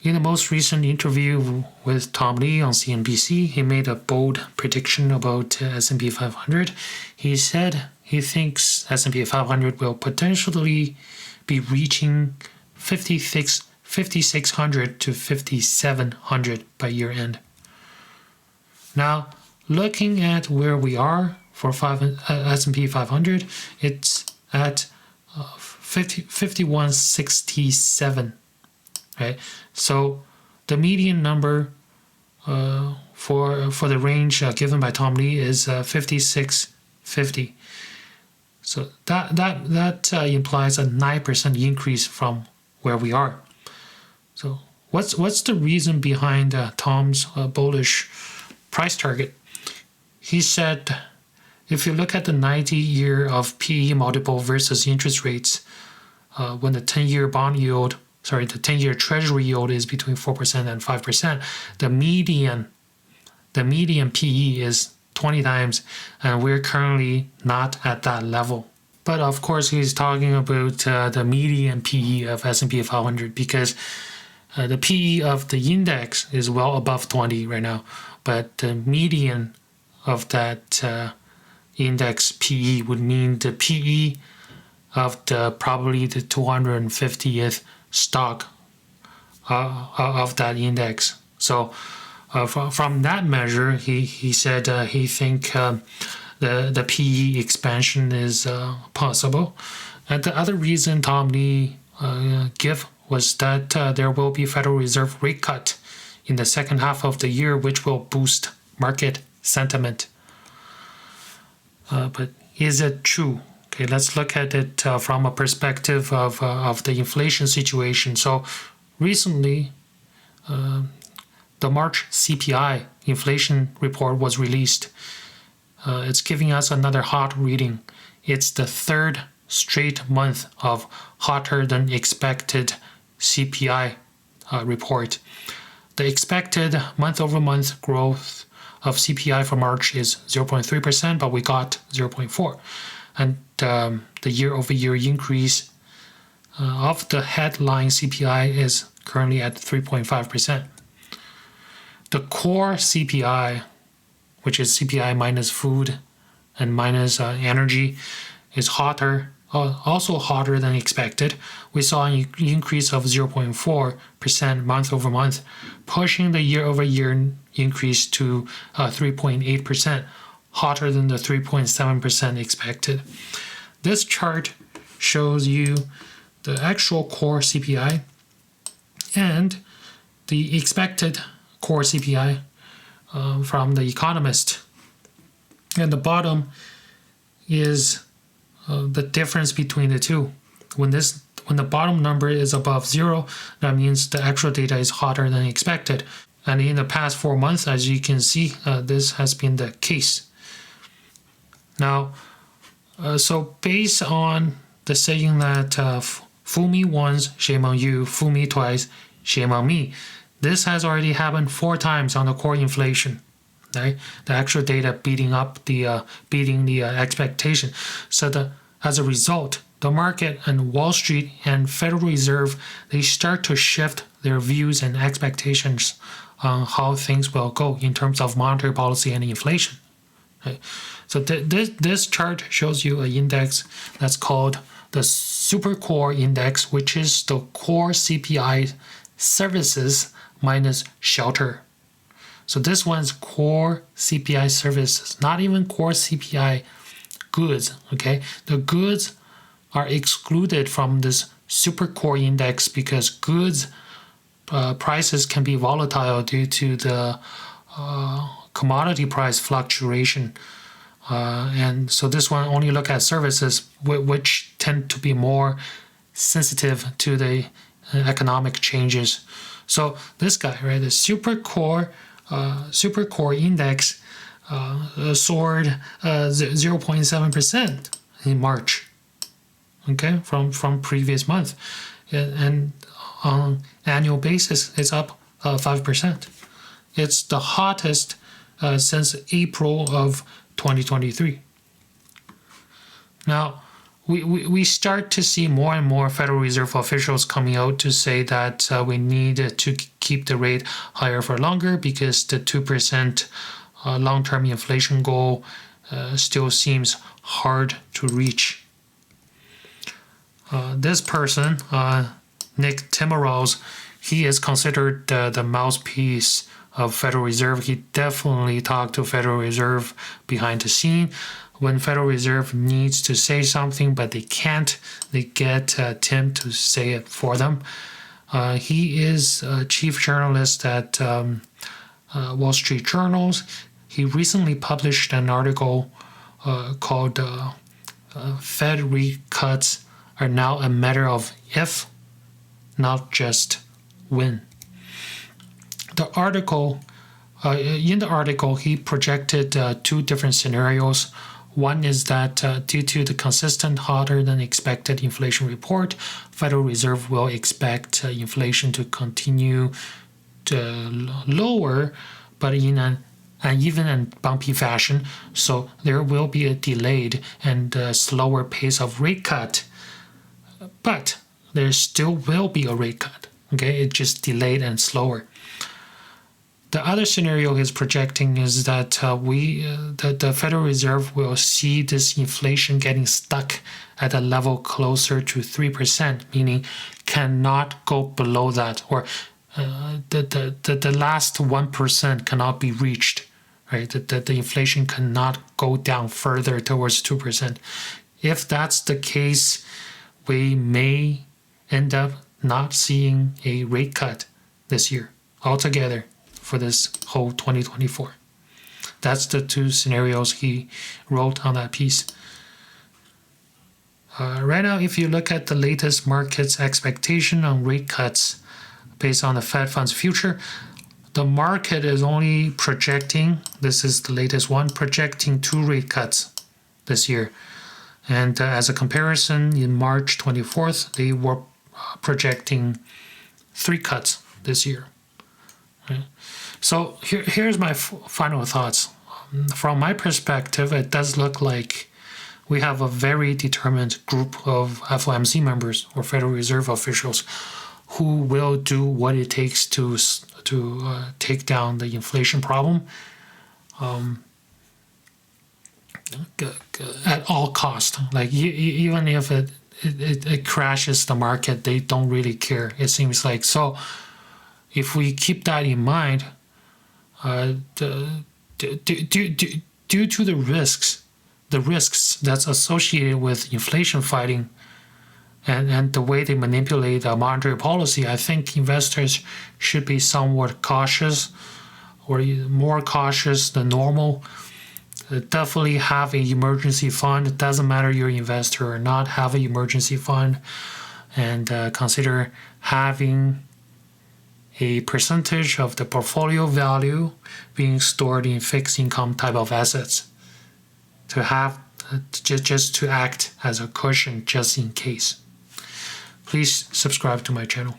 In the most recent interview with Tom Lee on CNBC, he made a bold prediction about S&P 500. He said he thinks S&P 500 will potentially be reaching 5,600 to 5,700 by year end. Now, looking at where we are for S&P 500, it's at 5167. Right, so the median number for the range given by Tom Lee is 5650. So that implies a 9% increase from where we are. So what's the reason behind Tom's bullish price target? He said, if you look at the 90-year of PE multiple versus interest rates, when the 10-year bond yield, the 10-year treasury yield is between 4% and 5%, the median PE is 20 times, and we're currently not at that level. But of course, he's talking about the median PE of S&P 500 because the PE of the index is well above 20 right now, but the median of that index PE would mean the PE of probably the 250th stock of that index. So from that measure, he said he think the PE expansion is possible. And the other reason Tom Lee gave was that there will be Federal Reserve rate cut in the second half of the year, which will boost market sentiment. But is it true? Okay, let's look at it from a perspective of the inflation situation. So recently, the March CPI inflation report was released. It's giving us another hot reading. It's the third straight month of hotter than expected CPI report. The expected month-over-month growth of CPI for March is 0.3%, but we got 0.4%. And the year-over-year increase of the headline CPI is currently at 3.5%. The core CPI, which is CPI minus food and minus energy, is also hotter than expected. We saw an increase of 0.4% month-over-month, pushing the year-over-year increase to 3.8%. Hotter than the 3.7% expected. This chart shows you the actual core CPI and the expected core CPI from The Economist. And the bottom is the difference between the two. When the bottom number is above 0, that means the actual data is hotter than expected. And in the past 4 months, as you can see, this has been the case. Now, so based on the saying that fool me once, shame on you, fool me twice, shame on me, this has already happened 4 times on the core inflation. Right? The actual data beating the expectation. So as a result, the market and Wall Street and Federal Reserve, they start to shift their views and expectations on how things will go in terms of monetary policy and inflation. Okay. So this chart shows you an index that's called the Super Core Index, which is the core CPI services minus shelter. So this one's core CPI services, not even core CPI goods. Okay, the goods are excluded from this Super Core Index because goods prices can be volatile due to the commodity price fluctuation. And so this one only look at services which tend to be more sensitive to the economic changes. So this guy, right, the Super Core Index soared 0.7% in March. Okay, from previous month, and on annual basis, it's up 5%. It's the hottest since April of 2023. Now, we start to see more and more Federal Reserve officials coming out to say that we need to keep the rate higher for longer because the 2% long-term inflation goal still seems hard to reach. This person, Nick Timmermans, he is considered the mouthpiece of Federal Reserve. He definitely talked to Federal Reserve behind the scene. When Federal Reserve needs to say something but they can't, they get Tim to say it for them. He is a chief journalist at Wall Street Journal. He recently published an article called Fed rate cuts are now a matter of if, not just when. In the article, he projected two different scenarios. One is that due to the consistent hotter than expected inflation report, Federal Reserve will expect inflation to continue to lower, but in an uneven and bumpy fashion. So there will be a delayed and slower pace of rate cut, but there still will be a rate cut. Okay, it's just delayed and slower. The other scenario he's projecting is that the Federal Reserve will see this inflation getting stuck at a level closer to 3%, meaning cannot go below that, or the last 1% cannot be reached, right? The inflation cannot go down further towards 2%. If that's the case, we may end up not seeing a rate cut this year altogether for this whole 2024. That's the two scenarios he wrote on that piece. Right now, if you look at the latest market's expectation on rate cuts based on the Fed funds future, the market is only projecting, this is the latest one, projecting 2 rate cuts this year. And as a comparison, in March 24th, they were projecting 3 cuts this year. Right? So here's my final thoughts. From my perspective, it does look like we have a very determined group of FOMC members or Federal Reserve officials who will do what it takes to take down the inflation problem at all costs. Like even if it crashes the market, they don't really care, it seems like. So if we keep that in mind, due to the risks that's associated with inflation fighting and the way they manipulate monetary policy, I think investors should be somewhat cautious, or more cautious than normal. Definitely have an emergency fund. It doesn't matter you're an investor or not, have an emergency fund, and consider having a percentage of the portfolio value being stored in fixed income type of assets to have just to act as a cushion just in case. Please subscribe to my channel.